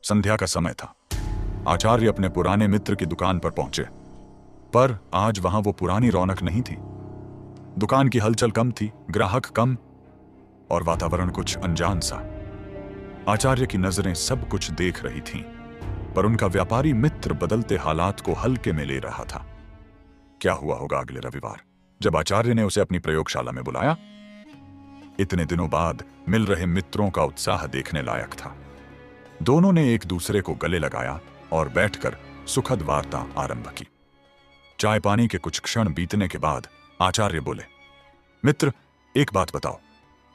संध्या का समय था। आचार्य अपने पुराने मित्र की दुकान पर पहुंचे, पर आज वहां वो पुरानी रौनक नहीं थी। दुकान की हलचल कम थी, ग्राहक कम और वातावरण कुछ अनजान सा। आचार्य की नजरें सब कुछ देख रही थीं, पर उनका व्यापारी मित्र बदलते हालात को हल्के में ले रहा था। क्या हुआ होगा अगले रविवार, जब आचार्य ने उसे अपनी प्रयोगशाला में बुलाया? इतने दिनों बाद मिल रहे मित्रों का उत्साह देखने लायक था। दोनों ने एक दूसरे को गले लगाया और बैठकर सुखद वार्ता आरंभ की। चाय पानी के कुछ क्षण बीतने के बाद आचार्य बोले, मित्र, एक बात बताओ,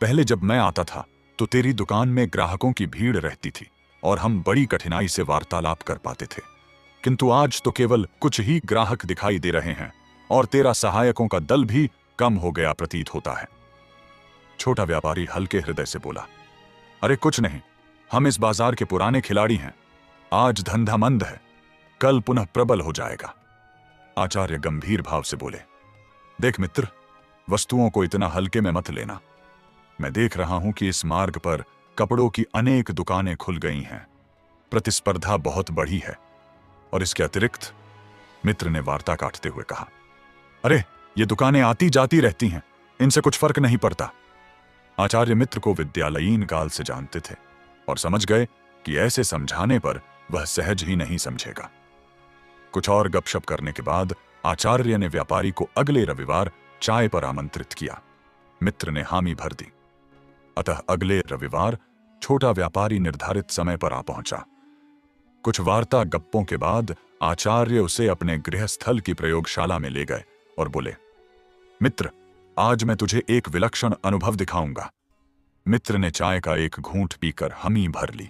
पहले जब मैं आता था तो तेरी दुकान में ग्राहकों की भीड़ रहती थी और हम बड़ी कठिनाई से वार्तालाप कर पाते थे, किंतु आज तो केवल कुछ ही ग्राहक दिखाई दे रहे हैं और तेरा सहायकों का दल भी कम हो गया प्रतीत होता है। छोटा व्यापारी हल्के हृदय से बोला, अरे कुछ नहीं, हम इस बाजार के पुराने खिलाड़ी हैं। आज धंधा मंद है, कल पुनः प्रबल हो जाएगा। आचार्य गंभीर भाव से बोले, देख मित्र, वस्तुओं को इतना हल्के में मत लेना। मैं देख रहा हूं कि इस मार्ग पर कपड़ों की अनेक दुकानें खुल गई हैं, प्रतिस्पर्धा बहुत बढ़ी है, और इसके अतिरिक्त, मित्र ने वार्ता काटते हुए कहा, अरे ये दुकानें आती जाती रहती हैं, इनसे कुछ फर्क नहीं पड़ता। आचार्य मित्र को विद्यालयीन काल से जानते थे और समझ गए कि ऐसे समझाने पर वह सहज ही नहीं समझेगा। कुछ और गपशप करने के बाद आचार्य ने व्यापारी को अगले रविवार चाय पर आमंत्रित किया। मित्र ने हामी भर दी। अतः अगले रविवार छोटा व्यापारी निर्धारित समय पर आ पहुंचा। कुछ वार्ता गप्पों के बाद आचार्य उसे अपने गृहस्थल की प्रयोगशाला में ले गए और बोले, मित्र, आज मैं तुझे एक विलक्षण अनुभव दिखाऊंगा। मित्र ने चाय का एक घूंट पीकर हमी भर ली।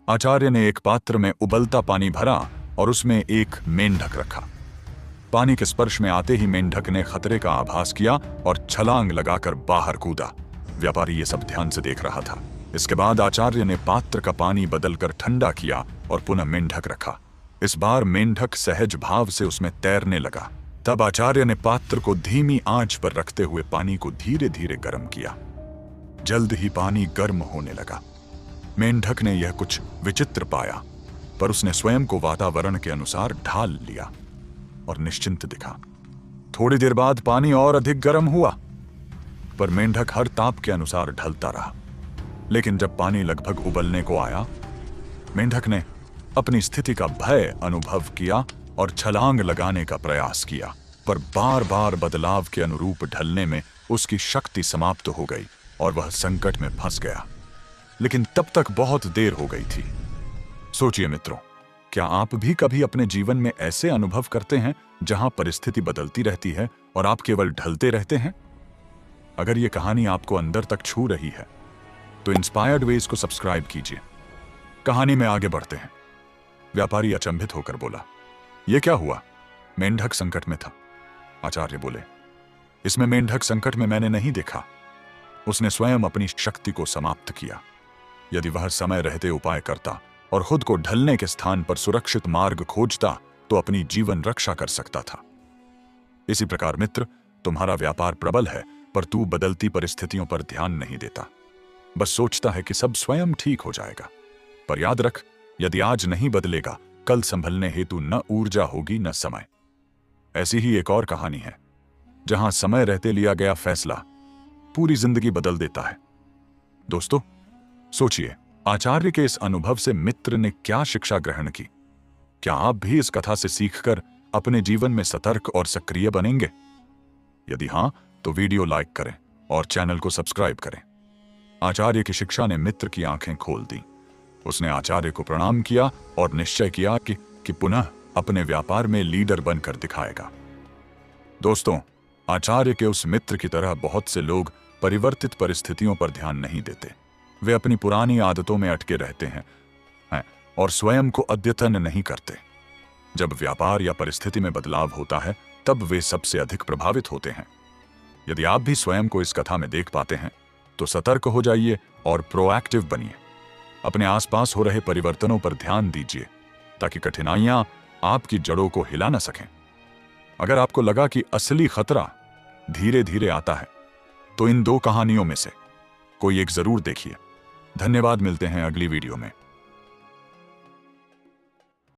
आचार्य ने एक पात्र में उबलता पानी भरा और उसमें एक मेंढक रखा। पानी के स्पर्श में आते ही मेंढक ने खतरे का आभास किया और छलांग लगाकर बाहर कूदा। व्यापारी ये सब ध्यान से देख रहा था। इसके बाद आचार्य ने पात्र का पानी बदलकर ठंडा किया और पुनः मेंढक रखा। इस बार मेंढक सहज भाव से उसमें तैरने लगा। तब आचार्य ने पात्र को धीमी आंच पर रखते हुए पानी को धीरे धीरे गर्म किया। जल्द ही पानी गर्म होने लगा। मेंढक ने यह कुछ विचित्र पाया, पर उसने स्वयं को वातावरण के अनुसार ढाल लिया और निश्चिंत दिखा। थोड़ी देर बाद पानी और अधिक गर्म हुआ, पर मेंढक हर ताप के अनुसार ढलता रहा। लेकिन जब पानी लगभग उबलने को आया, मेंढक ने अपनी स्थिति का भय अनुभव किया और छलांग लगाने का प्रयास किया, पर बार बार बदलाव के अनुरूप ढलने में उसकी शक्ति समाप्त हो गई और वह संकट में फंस गया। लेकिन तब तक बहुत देर हो गई थी। सोचिए मित्रों, क्या आप भी कभी अपने जीवन में ऐसे अनुभव करते हैं जहां परिस्थिति बदलती रहती है और आप केवल ढलते रहते हैं? अगर यह कहानी आपको अंदर तक छू रही है तो इंस्पायर्ड वेज को सब्सक्राइब कीजिए। कहानी में आगे बढ़ते हैं। व्यापारी अचंभित होकर बोला, यह क्या हुआ? मेंढक संकट में था। आचार्य बोले, इसमें मेंढक संकट में मैंने नहीं देखा। उसने स्वयं अपनी शक्ति को समाप्त किया। यदि वह समय रहते उपाय करता और खुद को ढलने के स्थान पर सुरक्षित मार्ग खोजता तो अपनी जीवन रक्षा कर सकता था। इसी प्रकार मित्र, तुम्हारा व्यापार प्रबल है, पर तू बदलती परिस्थितियों पर ध्यान नहीं देता। बस सोचता है कि सब स्वयं ठीक हो जाएगा। पर याद रख, यदि आज नहीं बदलेगा, कल संभलने हेतु न ऊर्जा होगी न समय। ऐसी ही एक और कहानी है जहां समय रहते लिया गया फैसला पूरी जिंदगी बदल देता है। दोस्तों, सोचिए, आचार्य के इस अनुभव से मित्र ने क्या शिक्षा ग्रहण की? क्या आप भी इस कथा से सीखकर अपने जीवन में सतर्क और सक्रिय बनेंगे? यदि हां, तो वीडियो लाइक करें और चैनल को सब्सक्राइब करें। आचार्य की शिक्षा ने मित्र की आंखें खोल दी। उसने आचार्य को प्रणाम किया और निश्चय किया कि पुनः अपने व्यापार में लीडर बनकर दिखाएगा। दोस्तों, आचार्य के उस मित्र की तरह बहुत से लोग परिवर्तित परिस्थितियों पर ध्यान नहीं देते। वे अपनी पुरानी आदतों में अटके रहते हैं और स्वयं को अद्यतन नहीं करते। जब व्यापार या परिस्थिति में बदलाव होता है, तब वे सबसे अधिक प्रभावित होते हैं। यदि आप भी स्वयं को इस कथा में देख पाते हैं, तो सतर्क हो जाइए और प्रोएक्टिव बनिए। अपने आसपास हो रहे परिवर्तनों पर ध्यान दीजिए, ताकि कठिनाइयां आपकी जड़ों को हिला न सकें। अगर आपको लगा कि असली खतरा धीरे धीरे आता है, तो इन दो कहानियों में से कोई एक जरूर देखिए। धन्यवाद, मिलते हैं अगली वीडियो में।